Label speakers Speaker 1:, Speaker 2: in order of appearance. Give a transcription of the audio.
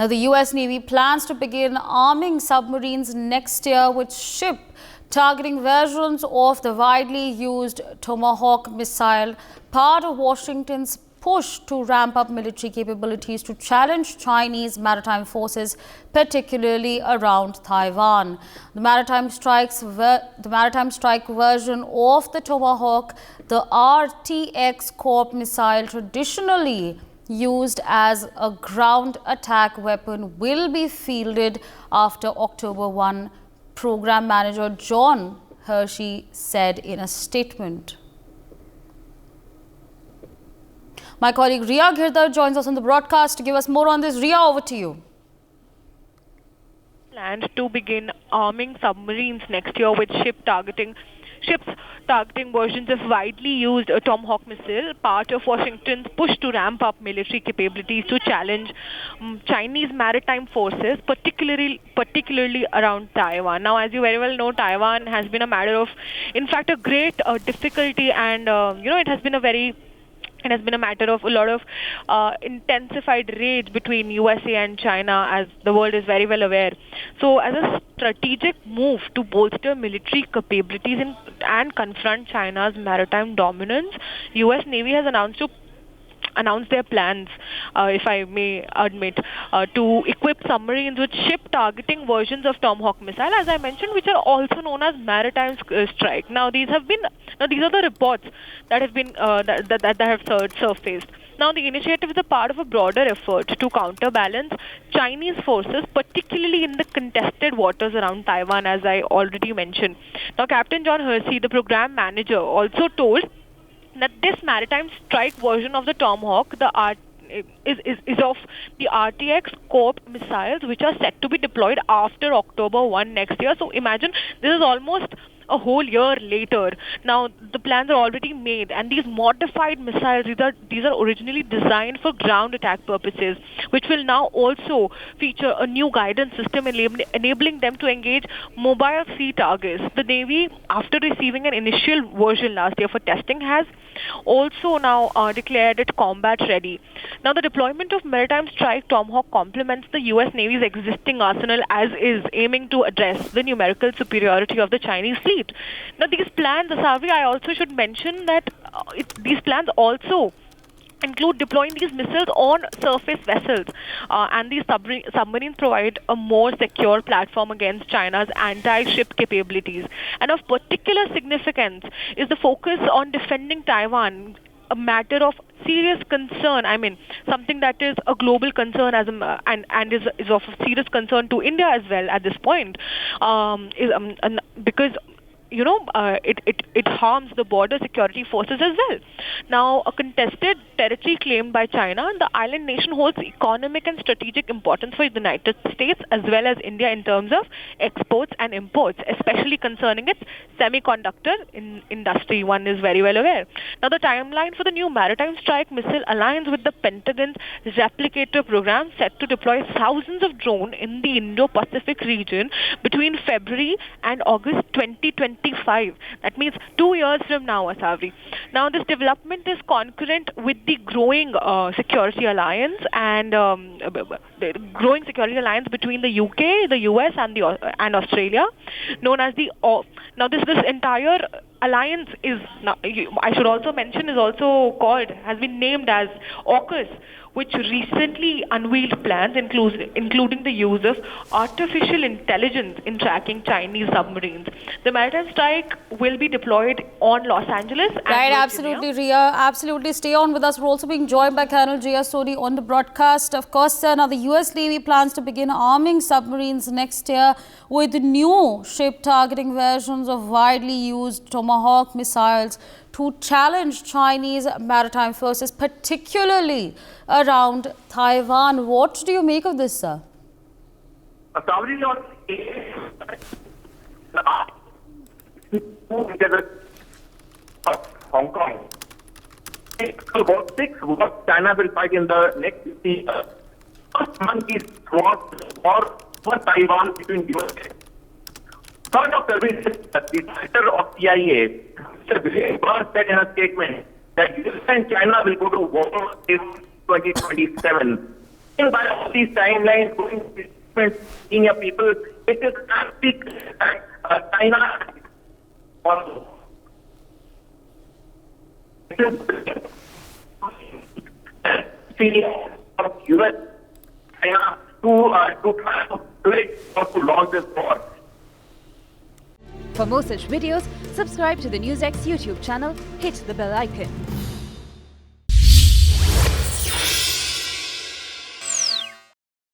Speaker 1: Now, the US Navy plans to begin arming submarines next year with ship targeting versions of the widely used Tomahawk missile, part of Washington's push to ramp up military capabilities to challenge Chinese maritime forces, particularly around Taiwan. The maritime strike version of the Tomahawk, the RTX Corp missile, traditionally used as a ground attack weapon, will be fielded after October 1, Program Manager John Hershey said in a statement. My colleague Ria Girdhar joins us on the broadcast to give us more on this. Ria, over to you.
Speaker 2: Planned to begin arming submarines next year with ships targeting versions of widely used Tomahawk missile, part of Washington's push to ramp up military capabilities to challenge Chinese maritime forces, particularly around Taiwan. Now, as you very well know, Taiwan has been a matter of, in fact, a great difficulty, and it has been a matter of a lot of intensified raids between USA and China, as the world is very well aware. So as a strategic move to bolster military capabilities and confront China's maritime dominance, US Navy has announced their plans, if I may admit, to equip submarines with ship-targeting versions of Tomahawk missile, as I mentioned, which are also known as maritime strike. Now, these are the reports that have been that have surfaced. Now, the initiative is a part of a broader effort to counterbalance Chinese forces, particularly in the contested waters around Taiwan, as I already mentioned. Now, Captain John Hersey, the program manager, also told that this maritime strike version of the Tomahawk, is of the RTX Corp missiles, which are set to be deployed after October 1 next year. So imagine, this is almost a whole year later. Now, the plans are already made, and these modified missiles, these are originally designed for ground attack purposes, which will now also feature a new guidance system enabling them to engage mobile sea targets. The Navy, after receiving an initial version last year for testing, has also now declared it combat ready. Now, the deployment of maritime strike Tomahawk complements the US Navy's existing arsenal as is, aiming to address the numerical superiority of the Chinese fleet. Now, these plans, Asavri, I also should mention that these plans also include deploying these missiles on surface vessels, and these submarines provide a more secure platform against China's anti-ship capabilities. And of particular significance is the focus on defending Taiwan, a matter of serious concern. I mean, something that is a global concern and is of serious concern to India as well at this point, because it harms the border security forces as well. Now, a contested territory claimed by China, the island nation holds economic and strategic importance for the United States as well as India in terms of exports and imports, especially concerning its semiconductor industry. One is very well aware. Now, the timeline for the new maritime strike missile aligns with the Pentagon's replicator program, set to deploy thousands of drones in the Indo-Pacific region between February and August 2025. That means 2 years from now, Asavri. Now, this development is concurrent with the growing security alliance and the growing security alliance between the UK, the US, and Australia, known as the. Now, this entire alliance is, I should also mention, has been named as AUKUS, which recently unveiled plans including the use of artificial intelligence in tracking Chinese submarines. The maritime strike will be deployed on Los Angeles and
Speaker 1: Right,
Speaker 2: Virginia.
Speaker 1: absolutely, Ria. Absolutely. Stay on with us. We're also being joined by Colonel Jia Sodi on the broadcast. Of course, now the US Navy plans to begin arming submarines next year with new ship-targeting versions of widely used Tomahawk missiles to challenge Chinese maritime forces, particularly around Taiwan. What do you make of this, sir?
Speaker 3: Hong Kong. About 6 wars China will fight in the next 50 years. First one is war for Taiwan between US. Third of services, the director of CIA, Mr. Vivek Barr, said in a statement that US and China will go to war in 2027. by all these timelines, going to different senior people, it is absolutely China also. It is of US, China to try to do it or to launch this war.
Speaker 4: For more such videos, subscribe to the NewsX YouTube channel, hit the bell icon.